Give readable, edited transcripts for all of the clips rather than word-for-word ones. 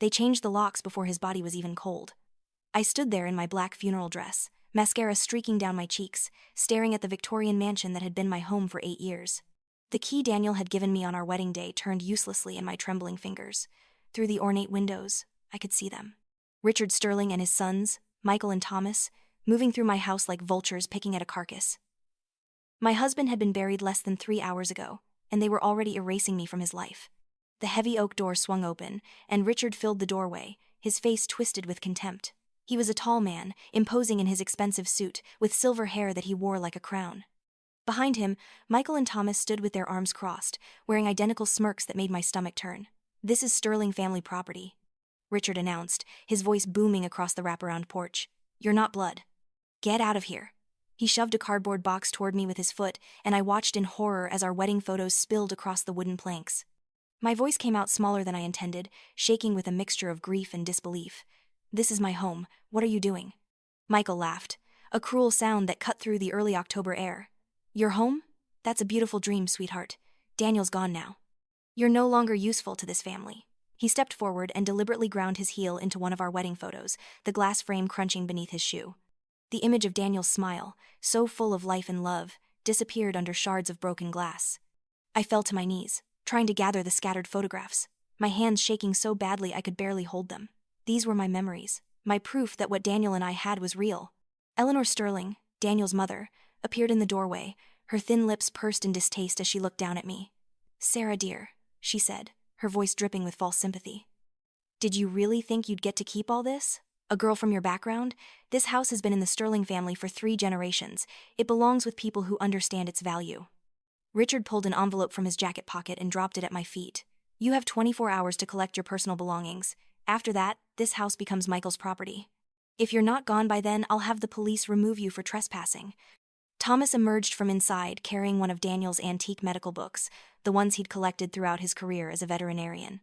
They changed the locks before his body was even cold. I stood there in my black funeral dress, mascara streaking down my cheeks, staring at the Victorian mansion that had been my home for 8 years. The key Daniel had given me on our wedding day turned uselessly in my trembling fingers. Through the ornate windows, I could see them. Richard Sterling and his sons, Michael and Thomas, moving through my house like vultures picking at a carcass. My husband had been buried less than 3 hours ago, and they were already erasing me from his life. The heavy oak door swung open, and Richard filled the doorway, his face twisted with contempt. He was a tall man, imposing in his expensive suit, with silver hair that he wore like a crown. Behind him, Michael and Thomas stood with their arms crossed, wearing identical smirks that made my stomach turn. "This is Sterling family property," Richard announced, his voice booming across the wraparound porch. "You're not blood. Get out of here." He shoved a cardboard box toward me with his foot, and I watched in horror as our wedding photos spilled across the wooden planks. My voice came out smaller than I intended, shaking with a mixture of grief and disbelief. "This is my home. What are you doing?" Michael laughed, a cruel sound that cut through the early October air. "Your home? That's a beautiful dream, sweetheart. Daniel's gone now. You're no longer useful to this family." He stepped forward and deliberately ground his heel into one of our wedding photos, the glass frame crunching beneath his shoe. The image of Daniel's smile, so full of life and love, disappeared under shards of broken glass. I fell to my knees, trying to gather the scattered photographs, my hands shaking so badly I could barely hold them. These were my memories, my proof that what Daniel and I had was real. Eleanor Sterling, Daniel's mother, appeared in the doorway, her thin lips pursed in distaste as she looked down at me. "Sarah dear," she said, her voice dripping with false sympathy. "Did you really think you'd get to keep all this? A girl from your background? This house has been in the Sterling family for 3 generations. It belongs with people who understand its value." Richard pulled an envelope from his jacket pocket and dropped it at my feet. "You have 24 hours to collect your personal belongings. After that, this house becomes Michael's property. If you're not gone by then, I'll have the police remove you for trespassing." Thomas emerged from inside, carrying one of Daniel's antique medical books, the ones he'd collected throughout his career as a veterinarian.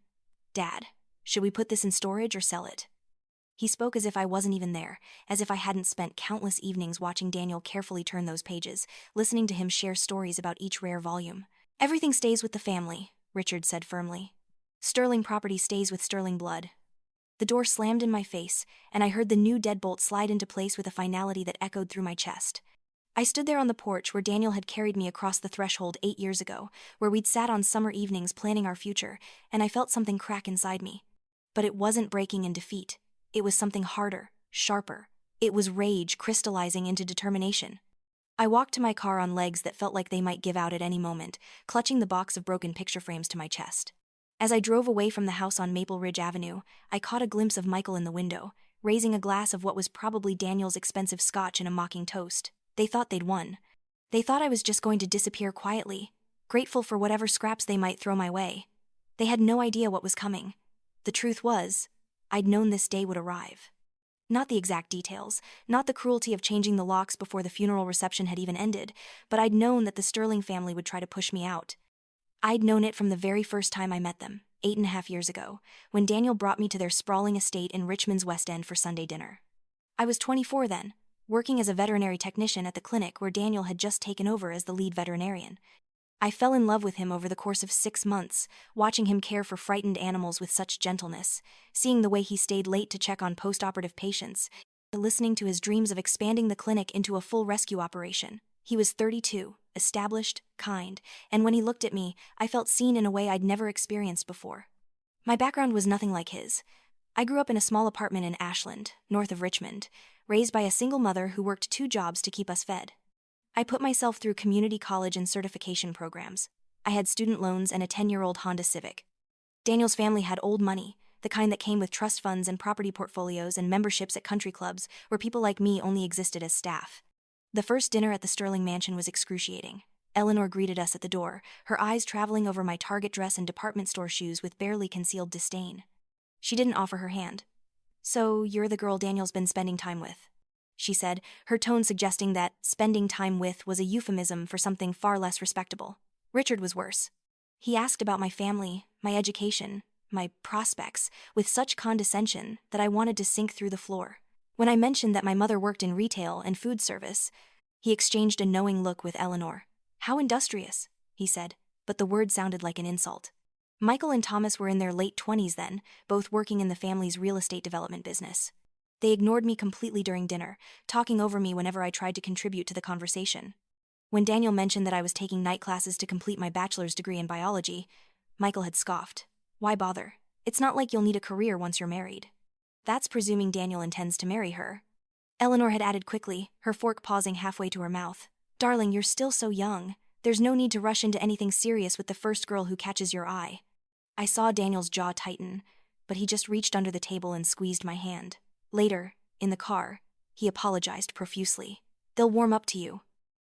"Dad, should we put this in storage or sell it?" He spoke as if I wasn't even there, as if I hadn't spent countless evenings watching Daniel carefully turn those pages, listening to him share stories about each rare volume. "Everything stays with the family," Richard said firmly. "Sterling property stays with Sterling blood." The door slammed in my face, and I heard the new deadbolt slide into place with a finality that echoed through my chest. I stood there on the porch where Daniel had carried me across the threshold 8 years ago, where we'd sat on summer evenings planning our future, and I felt something crack inside me. But it wasn't breaking in defeat. It was something harder, sharper. It was rage crystallizing into determination. I walked to my car on legs that felt like they might give out at any moment, clutching the box of broken picture frames to my chest. As I drove away from the house on Maple Ridge Avenue, I caught a glimpse of Michael in the window, raising a glass of what was probably Daniel's expensive scotch in a mocking toast. They thought they'd won. They thought I was just going to disappear quietly, grateful for whatever scraps they might throw my way. They had no idea what was coming. The truth was, I'd known this day would arrive. Not the exact details, not the cruelty of changing the locks before the funeral reception had even ended, but I'd known that the Sterling family would try to push me out. I'd known it from the very first time I met them, 8.5 years ago, when Daniel brought me to their sprawling estate in Richmond's West End for Sunday dinner. I was 24 then, working as a veterinary technician at the clinic where Daniel had just taken over as the lead veterinarian. I fell in love with him over the course of 6 months, watching him care for frightened animals with such gentleness, seeing the way he stayed late to check on post-operative patients, listening to his dreams of expanding the clinic into a full rescue operation. He was 32, established, kind, and when he looked at me, I felt seen in a way I'd never experienced before. My background was nothing like his. I grew up in a small apartment in Ashland, north of Richmond, raised by a single mother who worked 2 jobs to keep us fed. I put myself through community college and certification programs. I had student loans and a 10-year-old Honda Civic. Daniel's family had old money, the kind that came with trust funds and property portfolios and memberships at country clubs where people like me only existed as staff. The first dinner at the Sterling mansion was excruciating. Eleanor greeted us at the door, her eyes traveling over my Target dress and department store shoes with barely concealed disdain. She didn't offer her hand. "So, you're the girl Daniel's been spending time with," she said, her tone suggesting that spending time with was a euphemism for something far less respectable. Richard was worse. He asked about my family, my education, my prospects, with such condescension that I wanted to sink through the floor. When I mentioned that my mother worked in retail and food service, he exchanged a knowing look with Eleanor. "How industrious," he said, but the word sounded like an insult. Michael and Thomas were in their late 20s then, both working in the family's real estate development business. They ignored me completely during dinner, talking over me whenever I tried to contribute to the conversation. When Daniel mentioned that I was taking night classes to complete my bachelor's degree in biology, Michael had scoffed. Why bother? It's not like you'll need a career once you're married. That's presuming Daniel intends to marry her. Eleanor had added quickly, her fork pausing halfway to her mouth. Darling, you're still so young. There's no need to rush into anything serious with the first girl who catches your eye. I saw Daniel's jaw tighten, but he just reached under the table and squeezed my hand. Later, in the car, he apologized profusely. They'll warm up to you,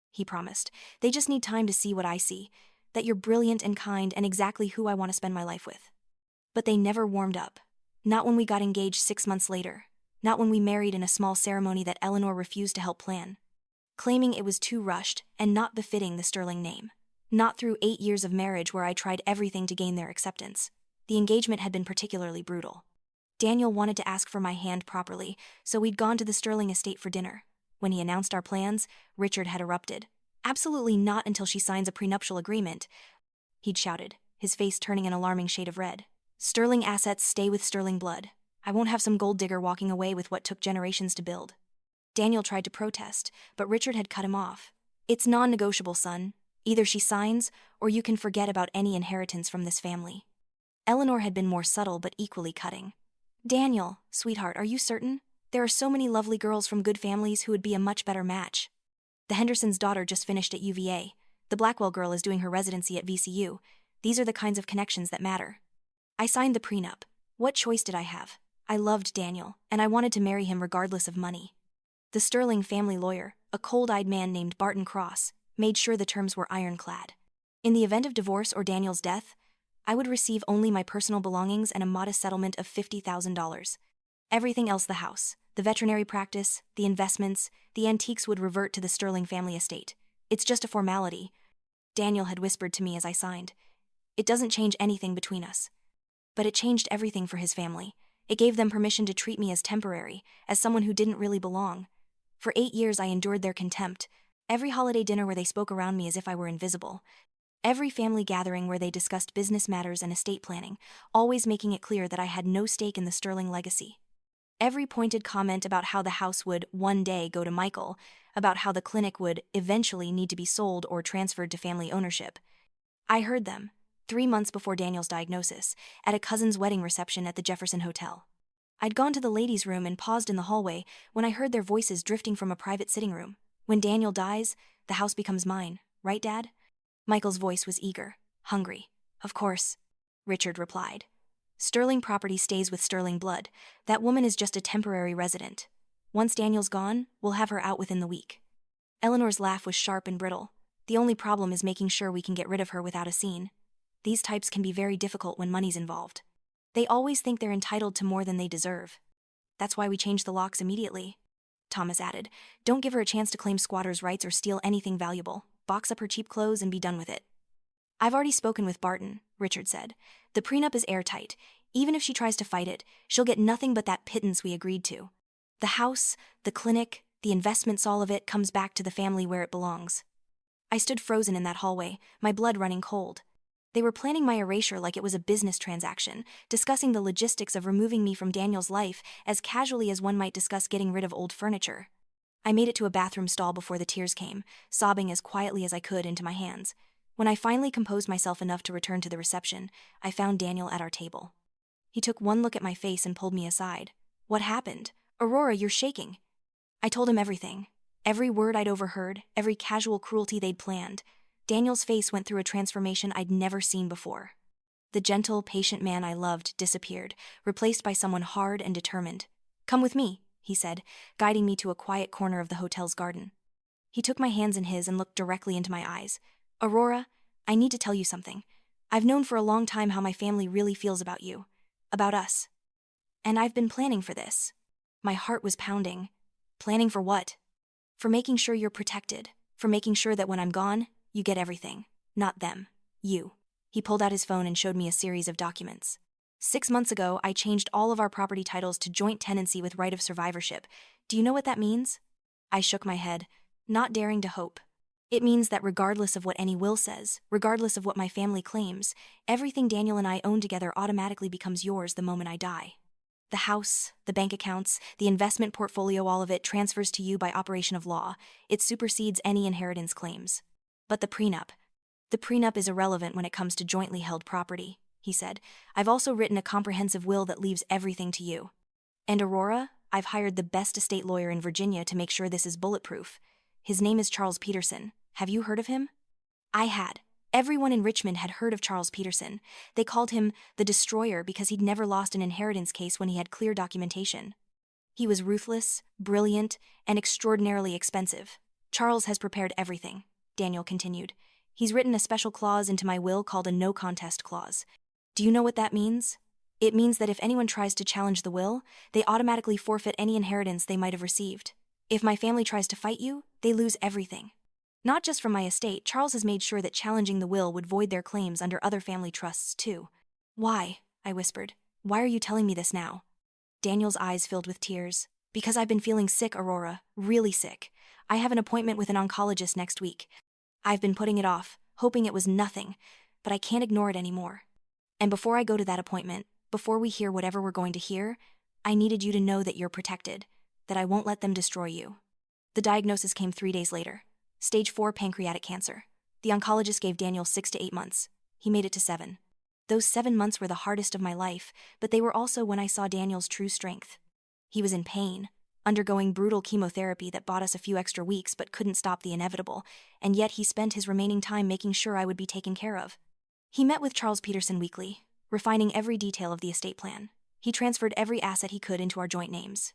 he promised. They just need time to see what I see, that you're brilliant and kind and exactly who I want to spend my life with. But they never warmed up. Not when we got engaged 6 months later. Not when we married in a small ceremony that Eleanor refused to help plan, claiming it was too rushed and not befitting the Sterling name. Not through 8 years of marriage where I tried everything to gain their acceptance. The engagement had been particularly brutal. Daniel wanted to ask for my hand properly, so we'd gone to the Sterling estate for dinner. When he announced our plans, Richard had erupted. Absolutely not until she signs a prenuptial agreement, he'd shouted, his face turning an alarming shade of red. Sterling assets stay with Sterling blood. I won't have some gold digger walking away with what took generations to build. Daniel tried to protest, but Richard had cut him off. It's non-negotiable, son. Either she signs, or you can forget about any inheritance from this family. Eleanor had been more subtle but equally cutting. Daniel, sweetheart, are you certain? There are so many lovely girls from good families who would be a much better match. The Hendersons' daughter just finished at UVA. The Blackwell girl is doing her residency at VCU. These are the kinds of connections that matter. I signed the prenup. What choice did I have? I loved Daniel, and I wanted to marry him regardless of money. The Sterling family lawyer, a cold-eyed man named Barton Cross, made sure the terms were ironclad. In the event of divorce or Daniel's death, I would receive only my personal belongings and a modest settlement of $50,000. Everything else, the house, the veterinary practice, the investments, the antiques would revert to the Sterling family estate. It's just a formality, Daniel had whispered to me as I signed. It doesn't change anything between us. But it changed everything for his family. It gave them permission to treat me as temporary, as someone who didn't really belong. For 8 years I endured their contempt. Every holiday dinner where they spoke around me as if I were invisible. Every family gathering where they discussed business matters and estate planning, always making it clear that I had no stake in the Sterling legacy. Every pointed comment about how the house would, one day, go to Michael, about how the clinic would, eventually, need to be sold or transferred to family ownership. I heard them, 3 months before Daniel's diagnosis, at a cousin's wedding reception at the Jefferson Hotel. I'd gone to the ladies' room and paused in the hallway when I heard their voices drifting from a private sitting room. When Daniel dies, the house becomes mine, right, Dad? Michael's voice was eager, hungry. Of course, Richard replied. Sterling property stays with Sterling blood. That woman is just a temporary resident. Once Daniel's gone, we'll have her out within the week. Eleanor's laugh was sharp and brittle. The only problem is making sure we can get rid of her without a scene. These types can be very difficult when money's involved. They always think they're entitled to more than they deserve. That's why we changed the locks immediately. Thomas added, don't give her a chance to claim squatters' rights or steal anything valuable. Box up her cheap clothes and be done with it. I've already spoken with Barton, Richard said. The prenup is airtight. Even if she tries to fight it, she'll get nothing but that pittance we agreed to. The house, the clinic, the investments, all of it comes back to the family where it belongs. I stood frozen in that hallway, my blood running cold. They were planning my erasure like it was a business transaction, discussing the logistics of removing me from Daniel's life as casually as one might discuss getting rid of old furniture. I made it to a bathroom stall before the tears came, sobbing as quietly as I could into my hands. When I finally composed myself enough to return to the reception, I found Daniel at our table. He took one look at my face and pulled me aside. What happened? Aurora, you're shaking. I told him everything. Every word I'd overheard, every casual cruelty they'd planned. Daniel's face went through a transformation I'd never seen before. The gentle, patient man I loved disappeared, replaced by someone hard and determined. Come with me, he said, guiding me to a quiet corner of the hotel's garden. He took my hands in his and looked directly into my eyes. Aurora, I need to tell you something. I've known for a long time how my family really feels about you. About us. And I've been planning for this. My heart was pounding. Planning for what? For making sure you're protected. For making sure that when I'm gone, you get everything. Not them. You. He pulled out his phone and showed me a series of documents. 6 months ago, I changed all of our property titles to joint tenancy with right of survivorship. Do you know what that means? I shook my head, not daring to hope. It means that regardless of what any will says, regardless of what my family claims, everything Daniel and I own together automatically becomes yours the moment I die. The house, the bank accounts, the investment portfolio, all of it transfers to you by operation of law. It supersedes any inheritance claims. But the prenup. The prenup is irrelevant when it comes to jointly held property, he said. I've also written a comprehensive will that leaves everything to you. And Aurora, I've hired the best estate lawyer in Virginia to make sure this is bulletproof. His name is Charles Peterson. Have you heard of him? I had. Everyone in Richmond had heard of Charles Peterson. They called him the Destroyer because he'd never lost an inheritance case when he had clear documentation. He was ruthless, brilliant, and extraordinarily expensive. Charles has prepared everything, Daniel continued. He's written a special clause into my will called a no-contest clause. Do you know what that means? It means that if anyone tries to challenge the will, they automatically forfeit any inheritance they might have received. If my family tries to fight you, they lose everything. Not just from my estate, Charles has made sure that challenging the will would void their claims under other family trusts, too. Why? I whispered. Why are you telling me this now? Daniel's eyes filled with tears. Because I've been feeling sick, Aurora. Really sick. I have an appointment with an oncologist next week. I've been putting it off, hoping it was nothing, but I can't ignore it anymore. And before I go to that appointment, before we hear whatever we're going to hear, I needed you to know that you're protected, that I won't let them destroy you. The diagnosis came 3 days later. Stage 4 pancreatic cancer. The oncologist gave Daniel 6 to 8 months. He made it to 7. Those 7 months were the hardest of my life, but they were also when I saw Daniel's true strength. He was in pain, undergoing brutal chemotherapy that bought us a few extra weeks but couldn't stop the inevitable, and yet he spent his remaining time making sure I would be taken care of. He met with Charles Peterson weekly, refining every detail of the estate plan. He transferred every asset he could into our joint names.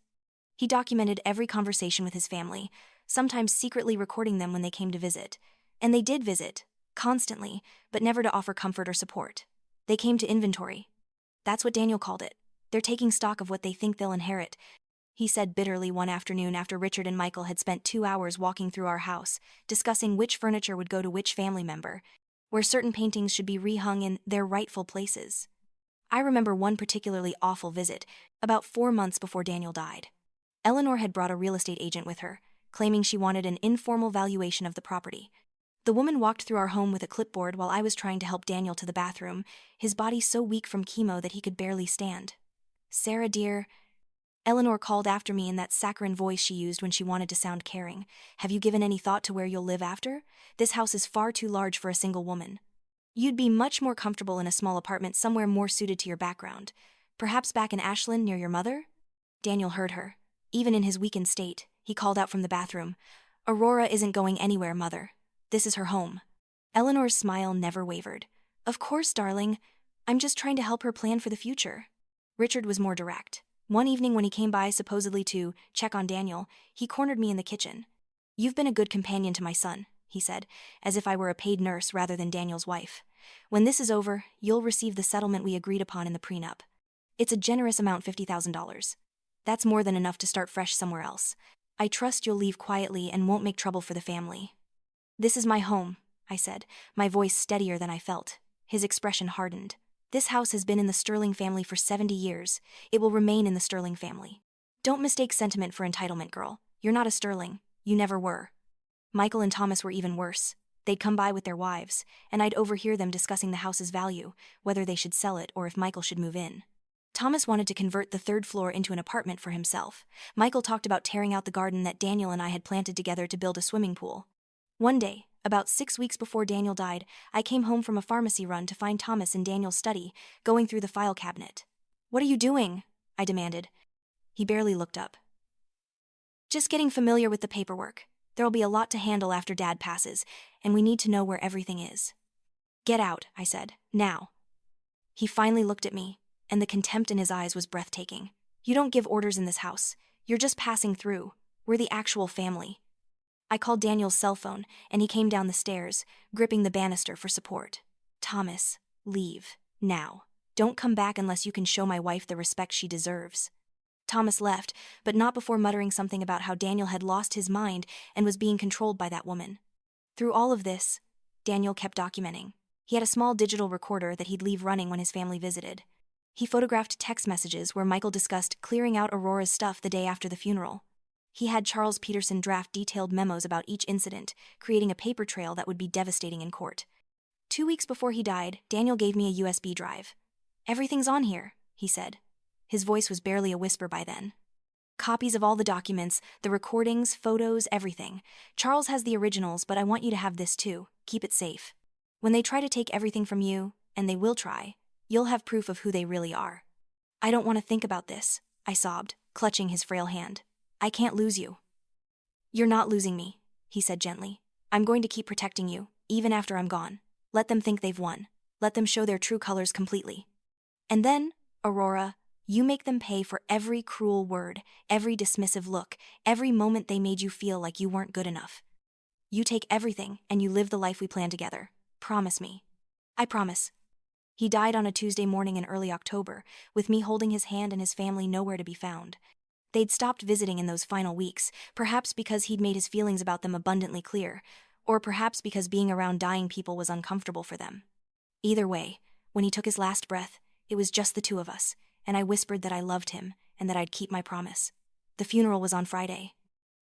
He documented every conversation with his family, sometimes secretly recording them when they came to visit. And they did visit, constantly, but never to offer comfort or support. They came to inventory. That's what Daniel called it. They're taking stock of what they think they'll inherit, he said bitterly one afternoon after Richard and Michael had spent 2 hours walking through our house, discussing which furniture would go to which family member, where certain paintings should be rehung in their rightful places. I remember one particularly awful visit, about 4 months before Daniel died. Eleanor had brought a real estate agent with her, claiming she wanted an informal valuation of the property. The woman walked through our home with a clipboard while I was trying to help Daniel to the bathroom, his body so weak from chemo that he could barely stand. "Sarah, dear," Eleanor called after me in that saccharine voice she used when she wanted to sound caring. "Have you given any thought to where you'll live after? This house is far too large for a single woman. You'd be much more comfortable in a small apartment somewhere more suited to your background. Perhaps back in Ashland near your mother?" Daniel heard her. Even in his weakened state, he called out from the bathroom, "Aurora isn't going anywhere, Mother. This is her home." Eleanor's smile never wavered. "Of course, darling. I'm just trying to help her plan for the future." Richard was more direct. One evening when he came by supposedly to check on Daniel, he cornered me in the kitchen. "You've been a good companion to my son," he said, as if I were a paid nurse rather than Daniel's wife. "When this is over, you'll receive the settlement we agreed upon in the prenup. It's a generous amount, $50,000. That's more than enough to start fresh somewhere else. I trust you'll leave quietly and won't make trouble for the family." "This is my home," I said, my voice steadier than I felt. His expression hardened. "This house has been in the Sterling family for 70 years. It will remain in the Sterling family. Don't mistake sentiment for entitlement, girl. You're not a Sterling. You never were." Michael and Thomas were even worse. They'd come by with their wives, and I'd overhear them discussing the house's value, whether they should sell it or if Michael should move in. Thomas wanted to convert the 3rd floor into an apartment for himself. Michael talked about tearing out the garden that Daniel and I had planted together to build a swimming pool. One day, about 6 weeks before Daniel died, I came home from a pharmacy run to find Thomas in Daniel's study, going through the file cabinet. "What are you doing?" I demanded. He barely looked up. "Just getting familiar with the paperwork. There'll be a lot to handle after Dad passes, and we need to know where everything is." "Get out," I said. "Now." He finally looked at me, and the contempt in his eyes was breathtaking. "You don't give orders in this house. You're just passing through. We're the actual family." I called Daniel's cell phone, and he came down the stairs, gripping the banister for support. "Thomas, leave. Now. Don't come back unless you can show my wife the respect she deserves." Thomas left, but not before muttering something about how Daniel had lost his mind and was being controlled by that woman. Through all of this, Daniel kept documenting. He had a small digital recorder that he'd leave running when his family visited. He photographed text messages where Michael discussed clearing out Aurora's stuff the day after the funeral. He had Charles Peterson draft detailed memos about each incident, creating a paper trail that would be devastating in court. 2 weeks before he died, Daniel gave me a USB drive. "Everything's on here," he said. His voice was barely a whisper by then. "Copies of all the documents, the recordings, photos, everything. Charles has the originals, but I want you to have this too. Keep it safe. When they try to take everything from you, and they will try, you'll have proof of who they really are." "I don't want to think about this," I sobbed, clutching his frail hand. "I can't lose you." "You're not losing me," he said gently. "I'm going to keep protecting you, even after I'm gone. Let them think they've won. Let them show their true colors completely. And then, Aurora, you make them pay for every cruel word, every dismissive look, every moment they made you feel like you weren't good enough. You take everything and you live the life we plan together. Promise me." "I promise." He died on a Tuesday morning in early October, with me holding his hand and his family nowhere to be found. They'd stopped visiting in those final weeks, perhaps because he'd made his feelings about them abundantly clear, or perhaps because being around dying people was uncomfortable for them. Either way, when he took his last breath, it was just the two of us, and I whispered that I loved him and that I'd keep my promise. The funeral was on Friday.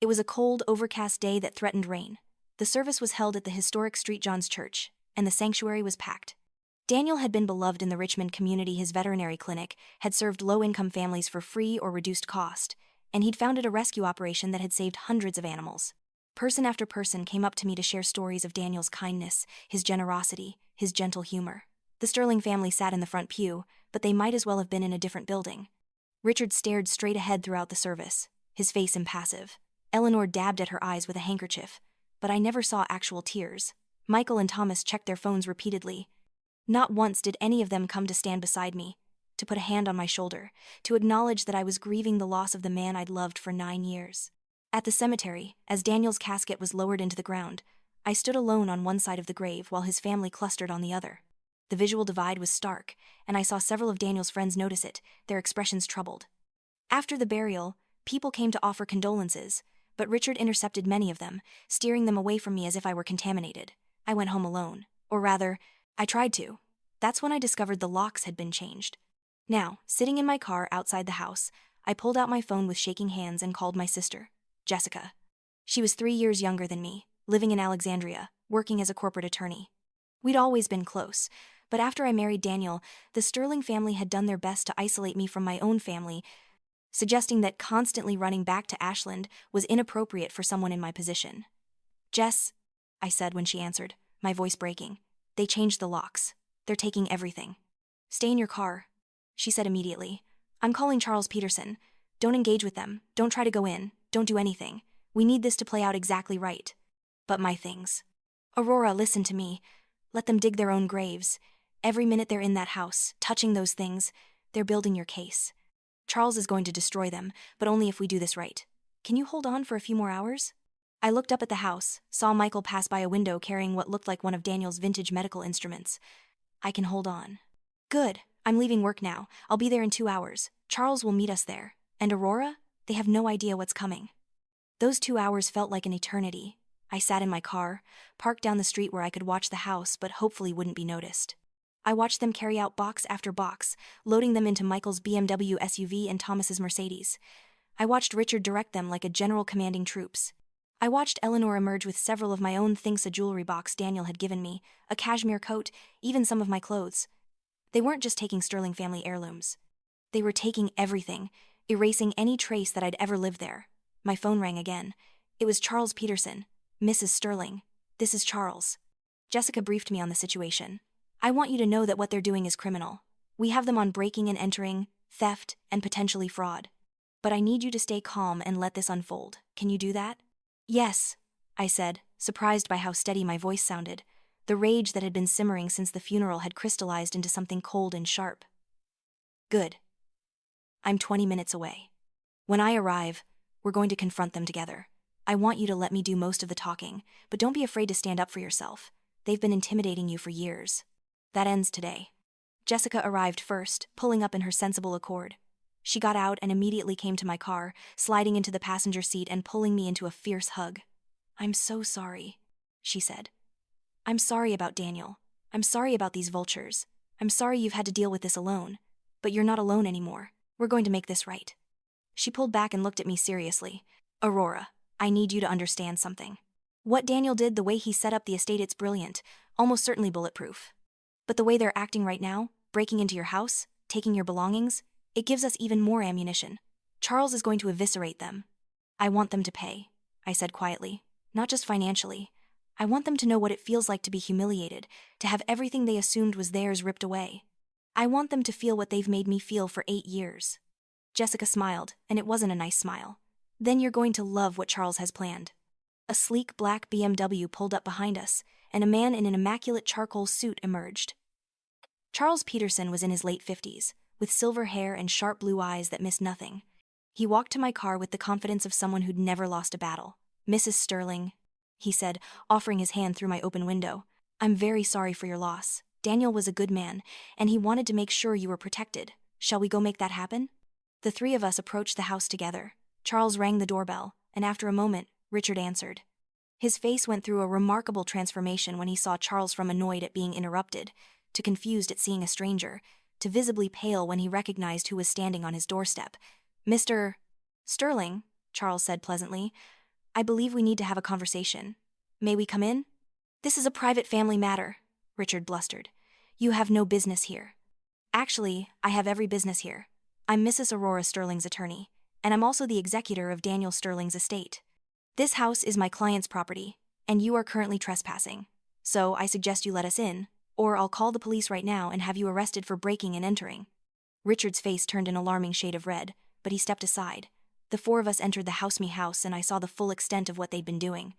It was a cold, overcast day that threatened rain. The service was held at the historic St. John's Church, and the sanctuary was packed. Daniel had been beloved in the Richmond community. His veterinary clinic had served low-income families for free or reduced cost, and he'd founded a rescue operation that had saved hundreds of animals. Person after person came up to me to share stories of Daniel's kindness, his generosity, his gentle humor. The Sterling family sat in the front pew, but they might as well have been in a different building. Richard stared straight ahead throughout the service, his face impassive. Eleanor dabbed at her eyes with a handkerchief, but I never saw actual tears. Michael and Thomas checked their phones repeatedly. Not once did any of them come to stand beside me, to put a hand on my shoulder, to acknowledge that I was grieving the loss of the man I'd loved for 9 years. At the cemetery, as Daniel's casket was lowered into the ground, I stood alone on one side of the grave while his family clustered on the other. The visual divide was stark, and I saw several of Daniel's friends notice it, their expressions troubled. After the burial, people came to offer condolences, but Richard intercepted many of them, steering them away from me as if I were contaminated. I went home alone. Or rather, I tried to. That's when I discovered the locks had been changed. Now, sitting in my car outside the house, I pulled out my phone with shaking hands and called my sister, Jessica. She was 3 years younger than me, living in Alexandria, working as a corporate attorney. We'd always been close, but after I married Daniel, the Sterling family had done their best to isolate me from my own family, suggesting that constantly running back to Ashland was inappropriate for someone in my position. "Jess," I said when she answered, my voice breaking, "they changed the locks. They're taking everything. Stay in your car," she said immediately. "I'm calling Charles Peterson. Don't engage with them. Don't try to go in. Don't do anything. We need this to play out exactly right. But my things. Aurora, listen to me. Let them dig their own graves. Every minute they're in that house, touching those things, they're building your case. Charles is going to destroy them, but only if we do this right. Can you hold on for a few more hours?" I looked up at the house, saw Michael pass by a window carrying what looked like one of Daniel's vintage medical instruments. "I can hold on." "Good. I'm leaving work now. I'll be there in 2 hours. Charles will meet us there. And Aurora? They have no idea what's coming." Those 2 hours felt like an eternity. I sat in my car, parked down the street where I could watch the house but hopefully wouldn't be noticed. I watched them carry out box after box, loading them into Michael's BMW SUV and Thomas's Mercedes. I watched Richard direct them like a general commanding troops. I watched Eleanor emerge with several of my own things, a jewelry box Daniel had given me, a cashmere coat, even some of my clothes. They weren't just taking Sterling family heirlooms. They were taking everything, erasing any trace that I'd ever lived there. My phone rang again. It was Charles Peterson. "Mrs. Sterling, this is Charles." Jessica briefed me on the situation. "I want you to know that what they're doing is criminal. We have them on breaking and entering, theft, and potentially fraud. But I need you to stay calm and let this unfold. Can you do that?" "Yes," I said, surprised by how steady my voice sounded. The rage that had been simmering since the funeral had crystallized into something cold and sharp. "Good. I'm 20 minutes away. When I arrive, we're going to confront them together. I want you to let me do most of the talking, but don't be afraid to stand up for yourself. They've been intimidating you for years. That ends today." Jessica arrived first, pulling up in her sensible accord. She got out and immediately came to my car, sliding into the passenger seat and pulling me into a fierce hug. "I'm so sorry," she said. "I'm sorry about Daniel. I'm sorry about these vultures. I'm sorry you've had to deal with this alone. But you're not alone anymore. We're going to make this right." She pulled back and looked at me seriously. Aurora, I need you to understand something. What Daniel did, the way he set up the estate, it's brilliant, almost certainly bulletproof. But the way they're acting right now, breaking into your house, taking your belongings, it gives us even more ammunition. Charles is going to eviscerate them. I want them to pay, I said quietly. Not just financially. I want them to know what it feels like to be humiliated, to have everything they assumed was theirs ripped away. I want them to feel what they've made me feel for 8 years. Jessica smiled, and it wasn't a nice smile. Then you're going to love what Charles has planned. A sleek black BMW pulled up behind us, and a man in an immaculate charcoal suit emerged. Charles Peterson was in his late 50s, with silver hair and sharp blue eyes that missed nothing. He walked to my car with the confidence of someone who'd never lost a battle. "Mrs. Sterling," he said, offering his hand through my open window. "I'm very sorry for your loss. Daniel was a good man, and he wanted to make sure you were protected. Shall we go make that happen?" The three of us approached the house together. Charles rang the doorbell, and after a moment, Richard answered. His face went through a remarkable transformation when he saw Charles, from annoyed at being interrupted, to confused at seeing a stranger, to visibly pale when he recognized who was standing on his doorstep. "Mr. Sterling," Charles said pleasantly, "I believe we need to have a conversation. May we come in?" "This is a private family matter," Richard blustered. "You have no business here." "Actually, I have every business here. I'm Mrs. Aurora Sterling's attorney, and I'm also the executor of Daniel Sterling's estate. This house is my client's property, and you are currently trespassing. So I suggest you let us in, or I'll call the police right now and have you arrested for breaking and entering." Richard's face turned an alarming shade of red, but he stepped aside. The four of us entered the house, and I saw the full extent of what they'd been doing.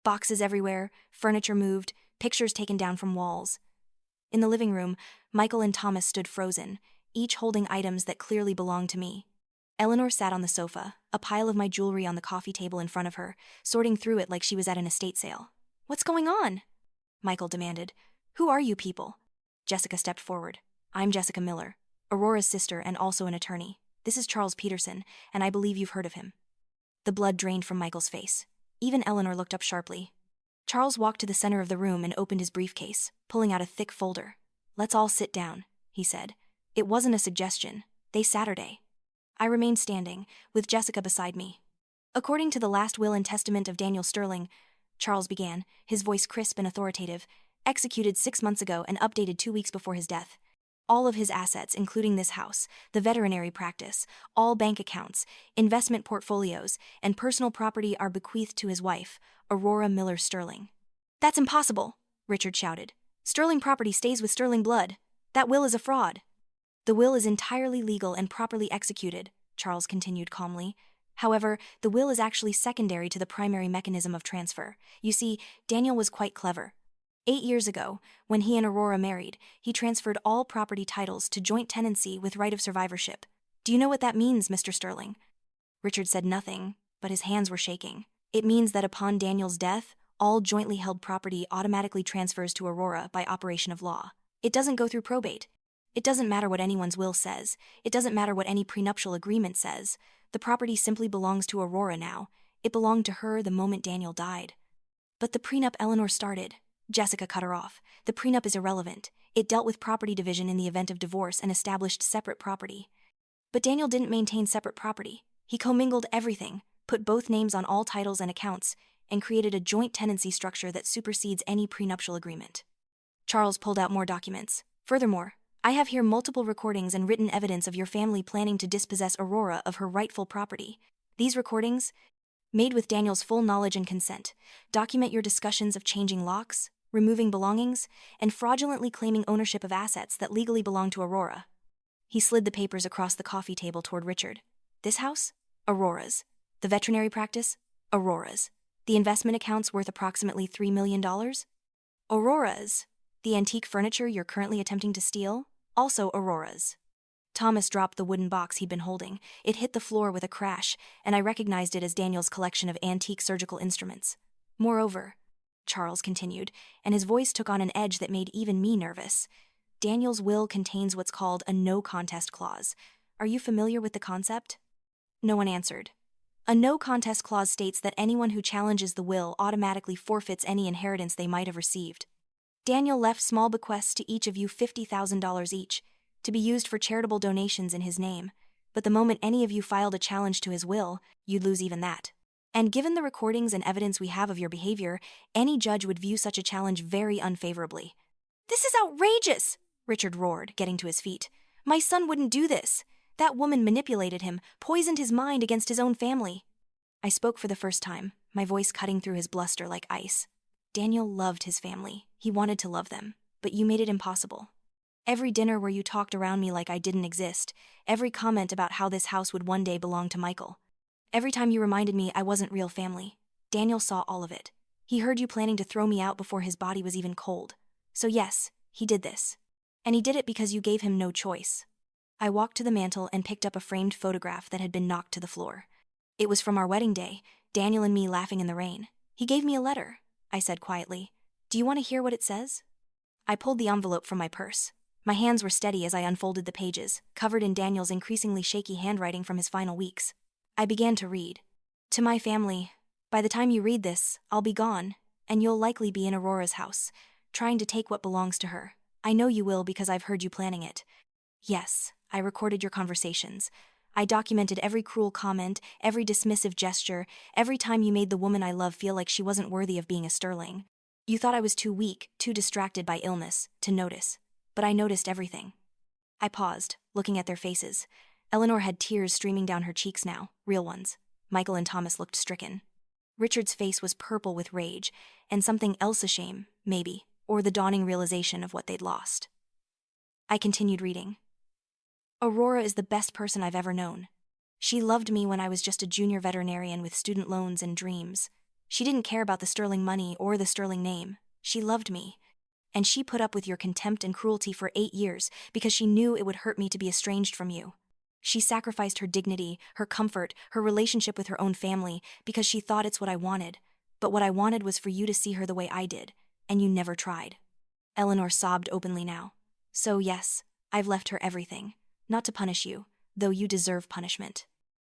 Boxes everywhere, furniture moved, pictures taken down from walls. In the living room, Michael and Thomas stood frozen, each holding items that clearly belonged to me. Eleanor sat on the sofa, a pile of my jewelry on the coffee table in front of her, sorting through it like she was at an estate sale. "What's going on?" Michael demanded. "Who are you people?" Jessica stepped forward. "I'm Jessica Miller, Aurora's sister and also an attorney. This is Charles Peterson, and I believe you've heard of him." The blood drained from Michael's face. Even Eleanor looked up sharply. Charles walked to the center of the room and opened his briefcase, pulling out a thick folder. "Let's all sit down," he said. It wasn't a suggestion. They Saturday. I remained standing, with Jessica beside me. "According to the last will and testament of Daniel Sterling," Charles began, his voice crisp and authoritative, "executed 6 months ago and updated 2 weeks before his death. All of his assets, including this house, the veterinary practice, all bank accounts, investment portfolios, and personal property are bequeathed to his wife, Aurora Miller Sterling." "That's impossible," Richard shouted. "Sterling property stays with Sterling blood. That will is a fraud." "The will is entirely legal and properly executed," Charles continued calmly. "However, the will is actually secondary to the primary mechanism of transfer. You see, Daniel was quite clever. 8 years ago, when he and Aurora married, he transferred all property titles to joint tenancy with right of survivorship. Do you know what that means, Mr. Sterling?" Richard said nothing, but his hands were shaking. "It means that upon Daniel's death, all jointly held property automatically transfers to Aurora by operation of law. It doesn't go through probate. It doesn't matter what anyone's will says. It doesn't matter what any prenuptial agreement says. The property simply belongs to Aurora now. It belonged to her the moment Daniel died." "But the prenup," Eleanor started. Jessica cut her off. "The prenup is irrelevant. It dealt with property division in the event of divorce and established separate property. But Daniel didn't maintain separate property. He commingled everything, put both names on all titles and accounts, and created a joint tenancy structure that supersedes any prenuptial agreement." Charles pulled out more documents. "Furthermore, I have here multiple recordings and written evidence of your family planning to dispossess Aurora of her rightful property. These recordings, made with Daniel's full knowledge and consent, document your discussions of changing locks, removing belongings, and fraudulently claiming ownership of assets that legally belong to Aurora." He slid the papers across the coffee table toward Richard. "This house? Aurora's. The veterinary practice? Aurora's. The investment accounts worth approximately $3 million? Aurora's. The antique furniture you're currently attempting to steal? Also Aurora's." Thomas dropped the wooden box he'd been holding. It hit the floor with a crash, and I recognized it as Daniel's collection of antique surgical instruments. "Moreover," Charles continued, and his voice took on an edge that made even me nervous, "Daniel's will contains what's called a no-contest clause. Are you familiar with the concept?" No one answered. A no-contest clause states that anyone who challenges the will automatically forfeits any inheritance they might have received. Daniel left small bequests to each of you, $50,000 each, to be used for charitable donations in his name, but the moment any of you filed a challenge to his will, you'd lose even that. And given the recordings and evidence we have of your behavior, any judge would view such a challenge very unfavorably. This is outrageous, Richard roared, getting to his feet. My son wouldn't do this. That woman manipulated him, poisoned his mind against his own family. I spoke for the first time, my voice cutting through his bluster like ice. Daniel loved his family. He wanted to love them, but you made it impossible. Every dinner where you talked around me like I didn't exist, every comment about how this house would one day belong to Michael. Every time you reminded me I wasn't real family, Daniel saw all of it. He heard you planning to throw me out before his body was even cold. So yes, he did this. And he did it because you gave him no choice. I walked to the mantel and picked up a framed photograph that had been knocked to the floor. It was from our wedding day, Daniel and me laughing in the rain. He gave me a letter, I said quietly. Do you want to hear what it says? I pulled the envelope from my purse. My hands were steady as I unfolded the pages, covered in Daniel's increasingly shaky handwriting from his final weeks. I began to read. To my family, by the time you read this, I'll be gone, and you'll likely be in Aurora's house, trying to take what belongs to her. I know you will because I've heard you planning it. Yes, I recorded your conversations. I documented every cruel comment, every dismissive gesture, every time you made the woman I love feel like she wasn't worthy of being a Sterling. You thought I was too weak, too distracted by illness, to notice. But I noticed everything. I paused, looking at their faces. Eleanor had tears streaming down her cheeks now, real ones. Michael and Thomas looked stricken. Richard's face was purple with rage, and something else a shame, maybe, or the dawning realization of what they'd lost. I continued reading. Aurora is the best person I've ever known. She loved me when I was just a junior veterinarian with student loans and dreams. She didn't care about the Sterling money or the Sterling name. She loved me. And she put up with your contempt and cruelty for 8 years because she knew it would hurt me to be estranged from you. She sacrificed her dignity, her comfort, her relationship with her own family because she thought it's what I wanted. But what I wanted was for you to see her the way I did, and you never tried. Eleanor sobbed openly now. So yes, I've left her everything. Not to punish you, though you deserve punishment.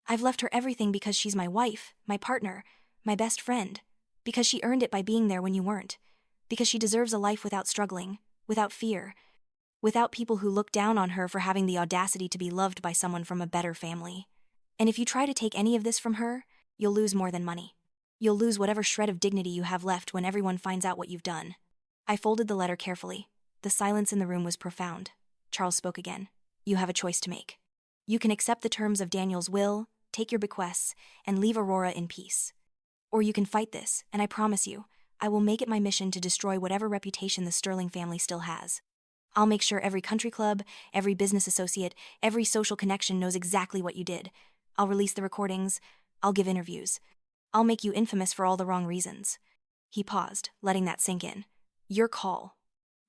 I've left her everything because she's my wife, my partner, my best friend. Because she earned it by being there when you weren't. Because she deserves a life without struggling, without fear, without people who look down on her for having the audacity to be loved by someone from a better family. And if you try to take any of this from her, you'll lose more than money. You'll lose whatever shred of dignity you have left when everyone finds out what you've done. I folded the letter carefully. The silence in the room was profound. Charles spoke again. You have a choice to make. You can accept the terms of Daniel's will, take your bequests, and leave Aurora in peace. Or you can fight this, and I promise you, I will make it my mission to destroy whatever reputation the Sterling family still has. I'll make sure every country club, every business associate, every social connection knows exactly what you did. I'll release the recordings. I'll give interviews. I'll make you infamous for all the wrong reasons. He paused, letting that sink in. Your call.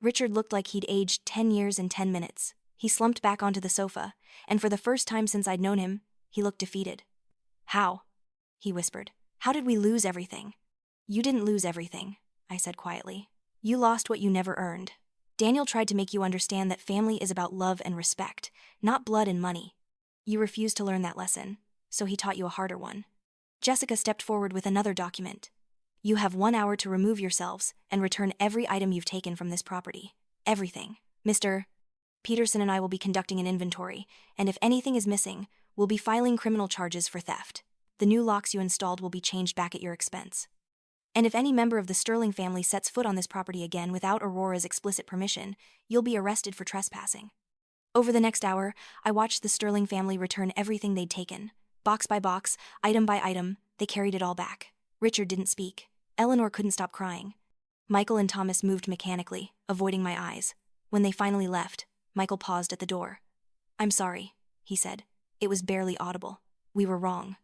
Richard looked like he'd aged 10 years in 10 minutes. He slumped back onto the sofa, and for the first time since I'd known him, he looked defeated. How? He whispered. How did we lose everything? You didn't lose everything, I said quietly. You lost what you never earned. Daniel tried to make you understand that family is about love and respect, not blood and money. You refused to learn that lesson, so he taught you a harder one. Jessica stepped forward with another document. You have 1 hour to remove yourselves and return every item you've taken from this property. Everything. Mr. Peterson and I will be conducting an inventory, and if anything is missing, we'll be filing criminal charges for theft. The new locks you installed will be changed back at your expense. And if any member of the Sterling family sets foot on this property again without Aurora's explicit permission, you'll be arrested for trespassing. Over the next hour, I watched the Sterling family return everything they'd taken. Box by box, item by item, they carried it all back. Richard didn't speak. Eleanor couldn't stop crying. Michael and Thomas moved mechanically, avoiding my eyes. When they finally left, Michael paused at the door. I'm sorry, he said. It was barely audible. We were wrong.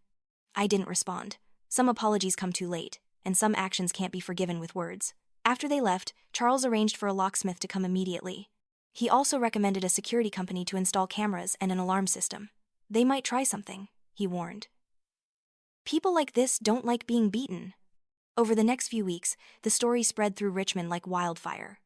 I didn't respond. Some apologies come too late, and some actions can't be forgiven with words. After they left, Charles arranged for a locksmith to come immediately. He also recommended a security company to install cameras and an alarm system. They might try something, he warned. People like this don't like being beaten. Over the next few weeks, the story spread through Richmond like wildfire.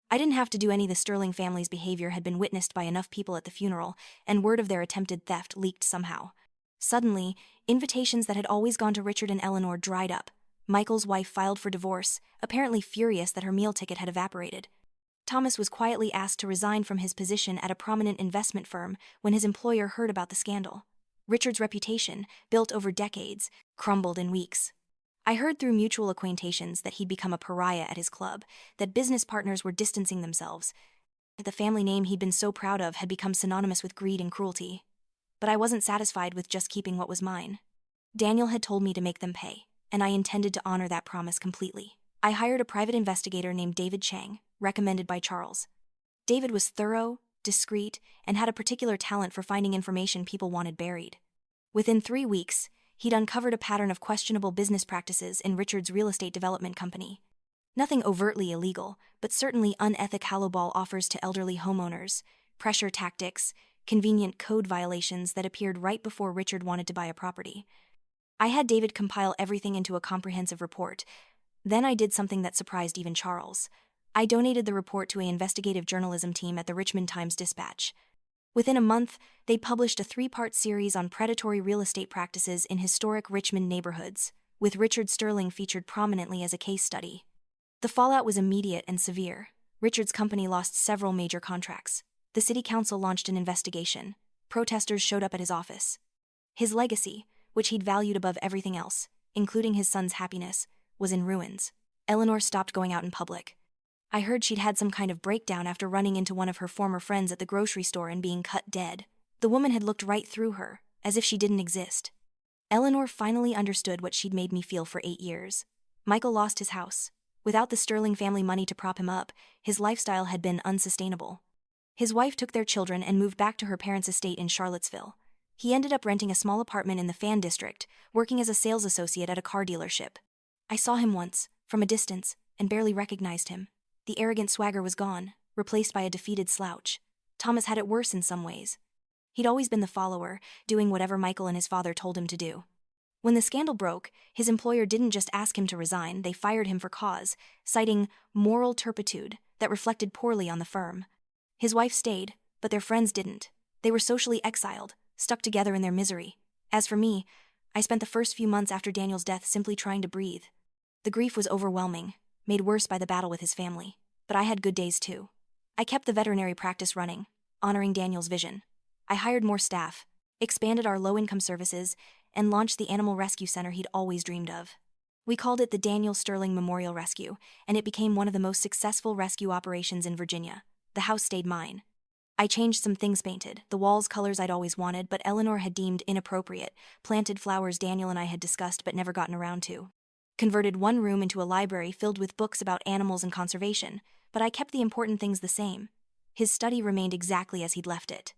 I didn't have to do any. The Sterling family's behavior had been witnessed by enough people at the funeral, and word of their attempted theft leaked somehow. Suddenly, invitations that had always gone to Richard and Eleanor dried up. Michael's wife filed for divorce, apparently furious that her meal ticket had evaporated. Thomas was quietly asked to resign from his position at a prominent investment firm when his employer heard about the scandal. Richard's reputation, built over decades, crumbled in weeks. I heard through mutual acquaintances that he'd become a pariah at his club, that business partners were distancing themselves, that the family name he'd been so proud of had become synonymous with greed and cruelty. But I wasn't satisfied with just keeping what was mine. Daniel had told me to make them pay, and I intended to honor that promise completely. I hired a private investigator named David Chang, recommended by Charles. David was thorough, discreet, and had a particular talent for finding information people wanted buried. Within 3 weeks, he'd uncovered a pattern of questionable business practices in Richard's real estate development company. Nothing overtly illegal, but certainly unethical lowball offers to elderly homeowners, pressure tactics, convenient code violations that appeared right before Richard wanted to buy a property. I had David compile everything into a comprehensive report. Then I did something that surprised even Charles. I donated the report to an investigative journalism team at the Richmond Times-Dispatch. Within a month, they published a 3-part series on predatory real estate practices in historic Richmond neighborhoods, with Richard Sterling featured prominently as a case study. The fallout was immediate and severe. Richard's company lost several major contracts. The city council launched an investigation. Protesters showed up at his office. His legacy, which he'd valued above everything else, including his son's happiness, was in ruins. Eleanor stopped going out in public. I heard she'd had some kind of breakdown after running into one of her former friends at the grocery store and being cut dead. The woman had looked right through her, as if she didn't exist. Eleanor finally understood what she'd made me feel for 8 years. Michael lost his house. Without the Sterling family money to prop him up, his lifestyle had been unsustainable. His wife took their children and moved back to her parents' estate in Charlottesville. He ended up renting a small apartment in the Fan District, working as a sales associate at a car dealership. I saw him once, from a distance, and barely recognized him. The arrogant swagger was gone, replaced by a defeated slouch. Thomas had it worse in some ways. He'd always been the follower, doing whatever Michael and his father told him to do. When the scandal broke, his employer didn't just ask him to resign, they fired him for cause, citing moral turpitude that reflected poorly on the firm. His wife stayed, but their friends didn't. They were socially exiled, stuck together in their misery. As for me, I spent the first few months after Daniel's death simply trying to breathe. The grief was overwhelming, made worse by the battle with his family. But I had good days too. I kept the veterinary practice running, honoring Daniel's vision. I hired more staff, expanded our low-income services, and launched the animal rescue center he'd always dreamed of. We called it the Daniel Sterling Memorial Rescue, and it became one of the most successful rescue operations in Virginia. The house stayed mine. I changed some things painted, the walls colors I'd always wanted but Eleanor had deemed inappropriate, planted flowers Daniel and I had discussed but never gotten around to. Converted one room into a library filled with books about animals and conservation, but I kept the important things the same. His study remained exactly as he'd left it.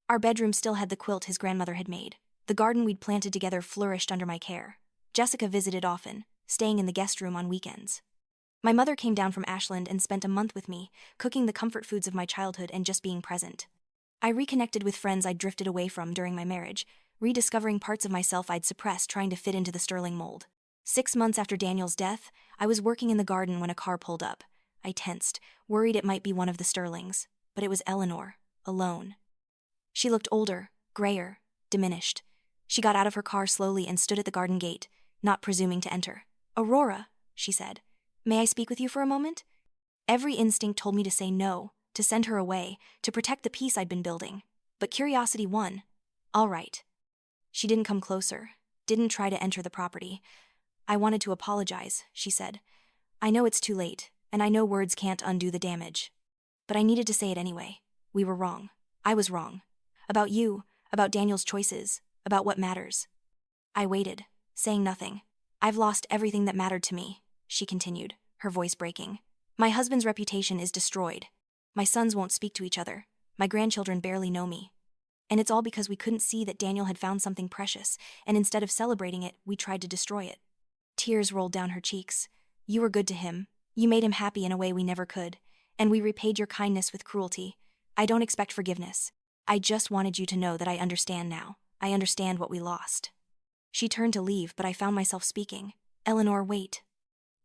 Our bedroom still had the quilt his grandmother had made. The garden we'd planted together flourished under my care. Jessica visited often, staying in the guest room on weekends. My mother came down from Ashland and spent a month with me, cooking the comfort foods of my childhood and just being present. I reconnected with friends I'd drifted away from during my marriage, rediscovering parts of myself I'd suppressed trying to fit into the Sterling mold. 6 months after Daniel's death, I was working in the garden when a car pulled up. I tensed, worried it might be one of the Sterlings, but it was Eleanor, alone. She looked older, grayer, diminished. She got out of her car slowly and stood at the garden gate, not presuming to enter. "Aurora," she said, "may I speak with you for a moment?" Every instinct told me to say no, to send her away, to protect the peace I'd been building. But curiosity won. "All right." She didn't come closer, didn't try to enter the property. "I wanted to apologize," she said. "I know it's too late, and I know words can't undo the damage. But I needed to say it anyway. We were wrong. I was wrong. About you, about Daniel's choices, about what matters." I waited, saying nothing. "I've lost everything that mattered to me," she continued, her voice breaking. "My husband's reputation is destroyed. My sons won't speak to each other. My grandchildren barely know me. And it's all because we couldn't see that Daniel had found something precious, and instead of celebrating it, we tried to destroy it." Tears rolled down her cheeks. "You were good to him. You made him happy in a way we never could. And we repaid your kindness with cruelty. I don't expect forgiveness. I just wanted you to know that I understand now. I understand what we lost." She turned to leave, but I found myself speaking. "Eleanor, wait."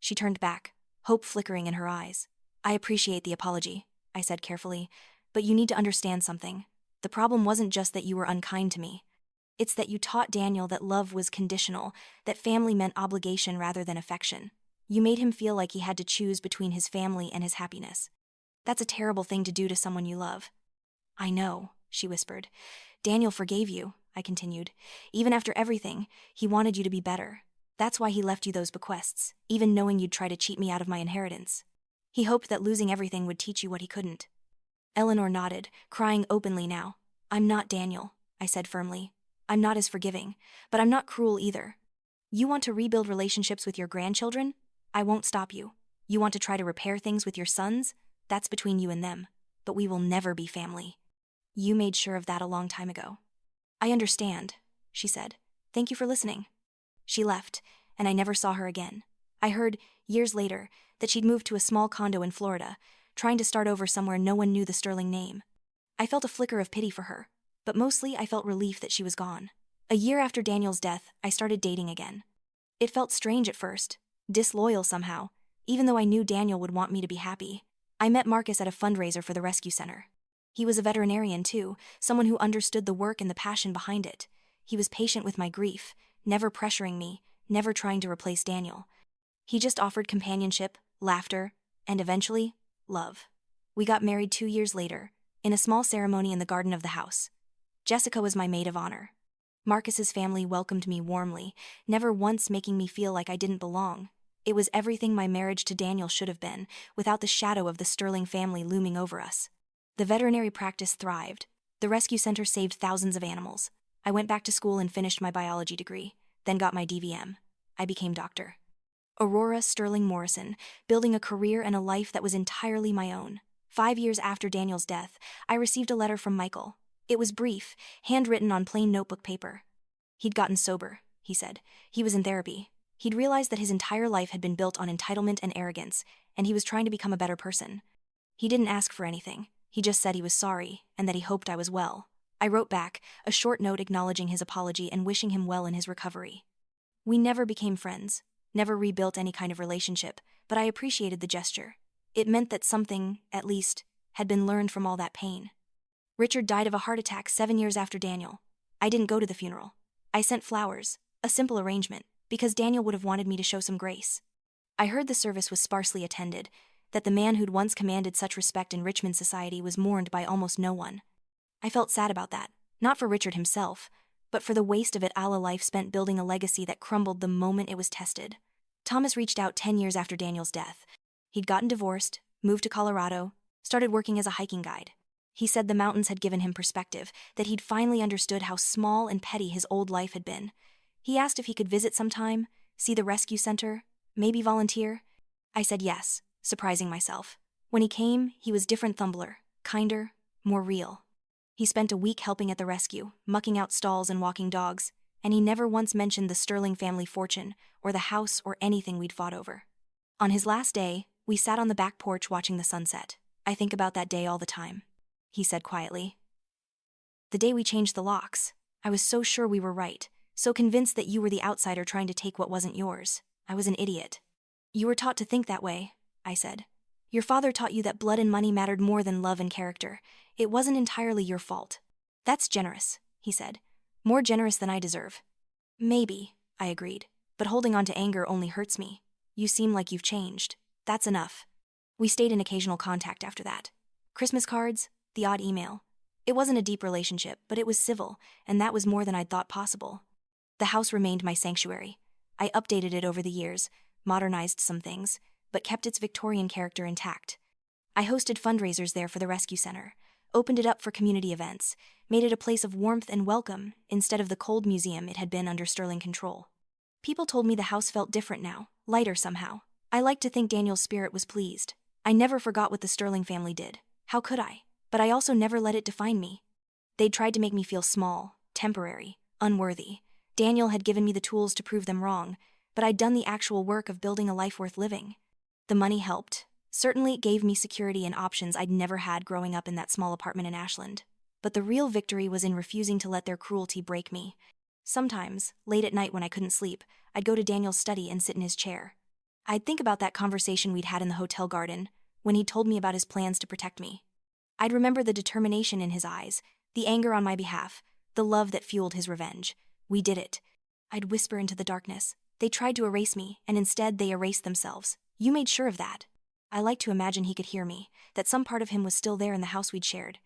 She turned back, hope flickering in her eyes. "I appreciate the apology," I said carefully, "but you need to understand something. The problem wasn't just that you were unkind to me. It's that you taught Daniel that love was conditional, that family meant obligation rather than affection. You made him feel like he had to choose between his family and his happiness. That's a terrible thing to do to someone you love." "I know," she whispered. "Daniel forgave you. I continued. Even after everything, he wanted you to be better. That's why he left you those bequests, even knowing you'd try to cheat me out of my inheritance. He hoped that losing everything would teach you what he couldn't. Eleanor nodded, crying openly now. I'm not Daniel, I said firmly. I'm not as forgiving, but I'm not cruel either. You want to rebuild relationships with your grandchildren? I won't stop you. You want to try to repair things with your sons? That's between you and them. But we will never be family. You made sure of that a long time ago. I understand, she said. Thank you for listening. She left, and I never saw her again. I heard, years later, that she'd moved to a small condo in Florida, trying to start over somewhere no one knew the Sterling name. I felt a flicker of pity for her, but mostly I felt relief that she was gone. A year after Daniel's death, I started dating again. It felt strange at first, disloyal somehow, even though I knew Daniel would want me to be happy. I met Marcus at a fundraiser for the rescue center. He was a veterinarian too, someone who understood the work and the passion behind it. He was patient with my grief, never pressuring me, never trying to replace Daniel. He just offered companionship, laughter, and eventually, love. We got married 2 years later, in a small ceremony in the garden of the house. Jessica was my maid of honor. Marcus's family welcomed me warmly, never once making me feel like I didn't belong. It was everything my marriage to Daniel should have been, without the shadow of the Sterling family looming over us. The veterinary practice thrived. The rescue center saved thousands of animals. I went back to school and finished my biology degree, then got my DVM. I became Dr. Aurora Sterling Morrison, building a career and a life that was entirely my own. 5 years after Daniel's death, I received a letter from Michael. It was brief, handwritten on plain notebook paper. He'd gotten sober, he said. He was in therapy. He'd realized that his entire life had been built on entitlement and arrogance, and he was trying to become a better person. He didn't ask for anything. He just said he was sorry, and that he hoped I was well. I wrote back, a short note acknowledging his apology and wishing him well in his recovery. We never became friends, never rebuilt any kind of relationship, but I appreciated the gesture. It meant that something, at least, had been learned from all that pain. Richard died of a heart attack 7 years after Daniel. I didn't go to the funeral. I sent flowers, a simple arrangement, because Daniel would have wanted me to show some grace. I heard the service was sparsely attended, that the man who'd once commanded such respect in Richmond society was mourned by almost no one. I felt sad about that, not for Richard himself, but for the waste of it all a life spent building a legacy that crumbled the moment it was tested. Thomas reached out 10 years after Daniel's death. He'd gotten divorced, moved to Colorado, started working as a hiking guide. He said the mountains had given him perspective, that he'd finally understood how small and petty his old life had been. He asked if he could visit sometime, see the rescue center, maybe volunteer. I said yes, surprising myself. When he came, he was different Thumbler, kinder, more real. He spent a week helping at the rescue, mucking out stalls and walking dogs, and he never once mentioned the Sterling family fortune, or the house or anything we'd fought over. On his last day, we sat on the back porch watching the sunset. I think about that day all the time, he said quietly. The day we changed the locks, I was so sure we were right, so convinced that you were the outsider trying to take what wasn't yours. I was an idiot. You were taught to think that way, I said. Your father taught you that blood and money mattered more than love and character. It wasn't entirely your fault. That's generous, he said. More generous than I deserve. Maybe, I agreed, but holding on to anger only hurts me. You seem like you've changed. That's enough. We stayed in occasional contact after that. Christmas cards, the odd email. It wasn't a deep relationship, but it was civil, and that was more than I'd thought possible. The house remained my sanctuary. I updated it over the years, modernized some things, but kept its Victorian character intact. I hosted fundraisers there for the rescue center, opened it up for community events, made it a place of warmth and welcome instead of the cold museum it had been under Sterling control. People told me the house felt different now, lighter somehow. I liked to think Daniel's spirit was pleased. I never forgot what the Sterling family did. How could I? But I also never let it define me. They'd tried to make me feel small, temporary, unworthy. Daniel had given me the tools to prove them wrong, but I'd done the actual work of building a life worth living. The money helped. Certainly it gave me security and options I'd never had growing up in that small apartment in Ashland. But the real victory was in refusing to let their cruelty break me. Sometimes, late at night when I couldn't sleep, I'd go to Daniel's study and sit in his chair. I'd think about that conversation we'd had in the hotel garden, when he'd told me about his plans to protect me. I'd remember the determination in his eyes, the anger on my behalf, the love that fueled his revenge. We did it. I'd whisper into the darkness. They tried to erase me, and instead they erased themselves. You made sure of that. I liked to imagine he could hear me, that some part of him was still there in the house we'd shared.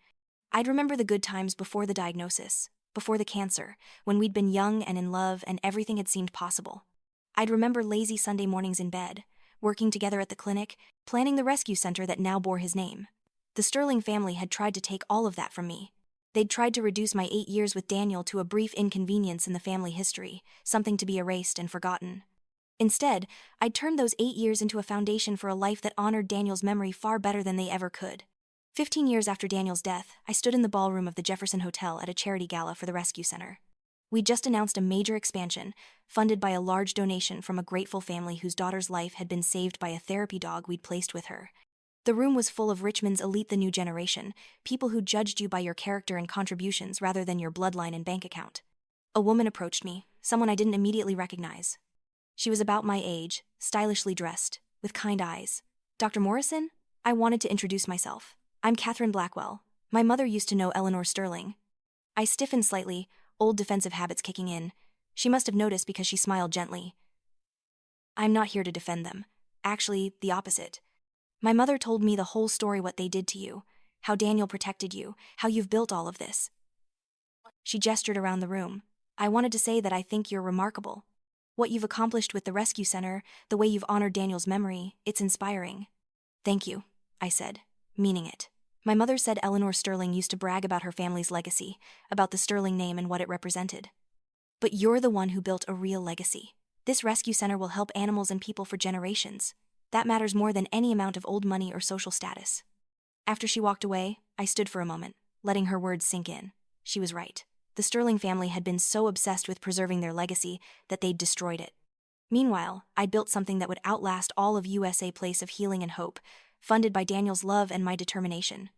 I'd remember the good times before the diagnosis, before the cancer, when we'd been young and in love and everything had seemed possible. I'd remember lazy Sunday mornings in bed, working together at the clinic, planning the rescue center that now bore his name. The Sterling family had tried to take all of that from me. They'd tried to reduce my 8 years with Daniel to a brief inconvenience in the family history, something to be erased and forgotten. Instead, I'd turned those 8 years into a foundation for a life that honored Daniel's memory far better than they ever could. 15 years after Daniel's death, I stood in the ballroom of the Jefferson Hotel at a charity gala for the rescue center. We'd just announced a major expansion, funded by a large donation from a grateful family whose daughter's life had been saved by a therapy dog we'd placed with her. The room was full of Richmond's elite, the new generation, people who judged you by your character and contributions rather than your bloodline and bank account. A woman approached me, someone I didn't immediately recognize. She was about my age, stylishly dressed, with kind eyes. "Dr. Morrison?" I wanted to introduce myself. "I'm Catherine Blackwell. My mother used to know Eleanor Sterling." I stiffened slightly, old defensive habits kicking in. She must have noticed because she smiled gently. "I'm not here to defend them. Actually, the opposite. My mother told me the whole story, what they did to you, how Daniel protected you, how you've built all of this." She gestured around the room. "I wanted to say that I think you're remarkable. What you've accomplished with the rescue center, the way you've honored Daniel's memory, it's inspiring." "Thank you," I said, meaning it. My mother said Eleanor Sterling used to brag about her family's legacy, about the Sterling name and what it represented. "But you're the one who built a real legacy. This rescue center will help animals and people for generations. That matters more than any amount of old money or social status." After she walked away, I stood for a moment, letting her words sink in. She was right. The Sterling family had been so obsessed with preserving their legacy that they'd destroyed it. Meanwhile, I'd built something that would outlast all of USA Place of healing and hope, funded by Daniel's love and my determination.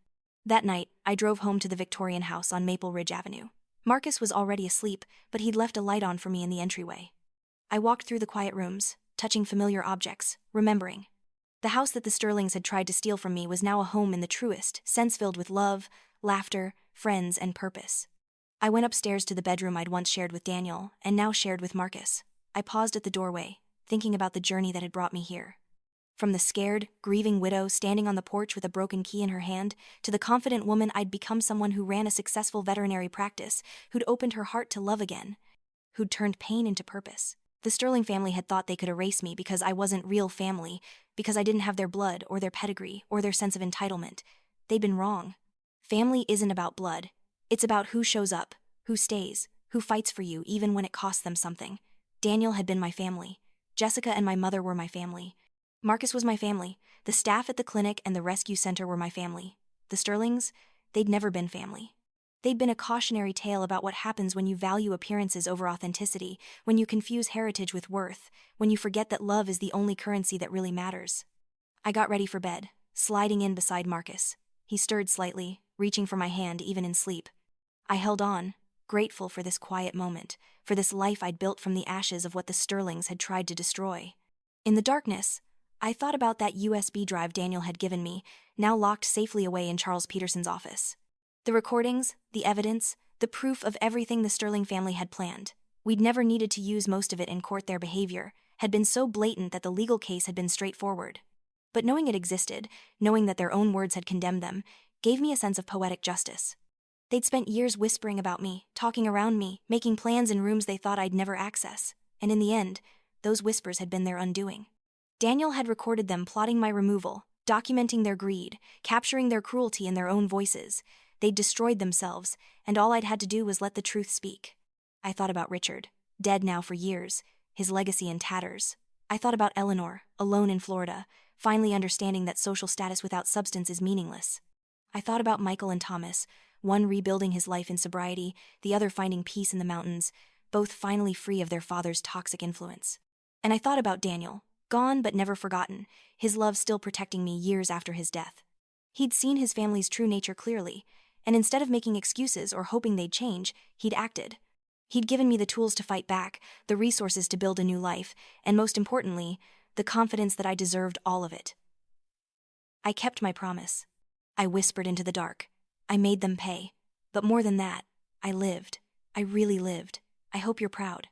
That night, I drove home to the Victorian house on Maple Ridge Avenue. Marcus was already asleep, but he'd left a light on for me in the entryway. I walked through the quiet rooms, touching familiar objects, remembering. The house that the Sterlings had tried to steal from me was now a home in the truest sense, filled with love, laughter, friends, and purpose. I went upstairs to the bedroom I'd once shared with Daniel, and now shared with Marcus. I paused at the doorway, thinking about the journey that had brought me here. From the scared, grieving widow standing on the porch with a broken key in her hand, to the confident woman I'd become, someone who ran a successful veterinary practice, who'd opened her heart to love again, who'd turned pain into purpose. The Sterling family had thought they could erase me because I wasn't real family, because I didn't have their blood or their pedigree or their sense of entitlement. They'd been wrong. Family isn't about blood. It's about who shows up, who stays, who fights for you even when it costs them something. Daniel had been my family. Jessica and my mother were my family. Marcus was my family. The staff at the clinic and the rescue center were my family. The Sterlings, they'd never been family. They'd been a cautionary tale about what happens when you value appearances over authenticity, when you confuse heritage with worth, when you forget that love is the only currency that really matters. I got ready for bed, sliding in beside Marcus. He stirred slightly, reaching for my hand even in sleep. I held on, grateful for this quiet moment, for this life I'd built from the ashes of what the Sterlings had tried to destroy. In the darkness, I thought about that USB drive Daniel had given me, now locked safely away in Charles Peterson's office. The recordings, the evidence, the proof of everything the Sterling family had planned. We'd never needed to use most of it in court. Their behavior had been so blatant that the legal case had been straightforward. But knowing it existed, knowing that their own words had condemned them, gave me a sense of poetic justice. They'd spent years whispering about me, talking around me, making plans in rooms they thought I'd never access, and in the end, those whispers had been their undoing. Daniel had recorded them plotting my removal, documenting their greed, capturing their cruelty in their own voices. They'd destroyed themselves, and all I'd had to do was let the truth speak. I thought about Richard, dead now for years, his legacy in tatters. I thought about Eleanor, alone in Florida, finally understanding that social status without substance is meaningless. I thought about Michael and Thomas, one rebuilding his life in sobriety, the other finding peace in the mountains, both finally free of their father's toxic influence. And I thought about Daniel, gone but never forgotten, his love still protecting me years after his death. He'd seen his family's true nature clearly, and instead of making excuses or hoping they'd change, he'd acted. He'd given me the tools to fight back, the resources to build a new life, and most importantly, the confidence that I deserved all of it. I kept my promise. I whispered into the dark. I made them pay. But more than that, I lived. I really lived. I hope you're proud.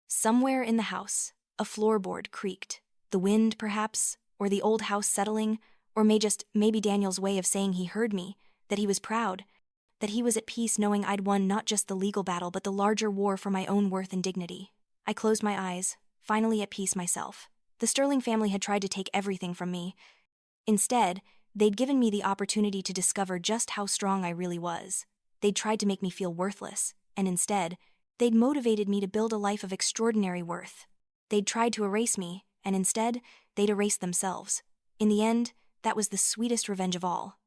Somewhere in the house, a floorboard creaked. The wind, perhaps, or the old house settling, or maybe Daniel's way of saying he heard me, that he was proud. that he was at peace knowing I'd won not just the legal battle but the larger war for my own worth and dignity. I closed my eyes, finally at peace myself. The Sterling family had tried to take everything from me. Instead, they'd given me the opportunity to discover just how strong I really was. They'd tried to make me feel worthless, and instead, they'd motivated me to build a life of extraordinary worth. They'd tried to erase me, and instead, they'd erased themselves. In the end, that was the sweetest revenge of all.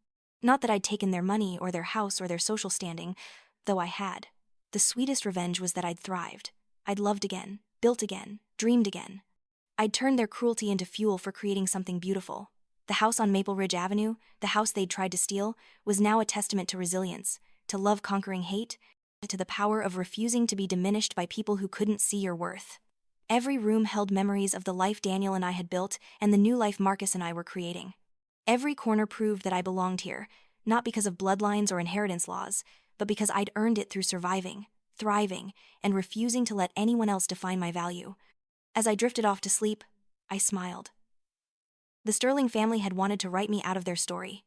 Not that I'd taken their money or their house or their social standing, though I had. The sweetest revenge was that I'd thrived. I'd loved again, built again, dreamed again. I'd turned their cruelty into fuel for creating something beautiful. The house on Maple Ridge Avenue, the house they'd tried to steal, was now a testament to resilience, to love conquering hate, to the power of refusing to be diminished by people who couldn't see your worth. Every room held memories of the life Daniel and I had built and the new life Marcus and I were creating. Every corner proved that I belonged here, not because of bloodlines or inheritance laws, but because I'd earned it through surviving, thriving, and refusing to let anyone else define my value. As I drifted off to sleep, I smiled. The Sterling family had wanted to write me out of their story.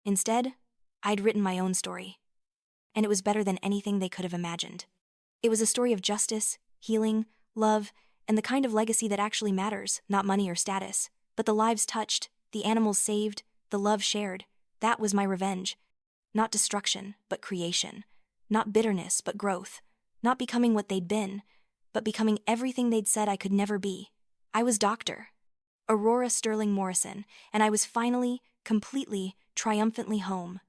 Instead, I'd written my own story. And it was better than anything they could have imagined. It was a story of justice, healing, love, and the kind of legacy that actually matters, not money or status, but the lives touched, the animals saved, the love shared. That was my revenge. Not destruction, but creation. Not bitterness, but growth. Not becoming what they'd been, but becoming everything they'd said I could never be. I was Dr. Aurora Sterling Morrison, and I was finally, completely, triumphantly home.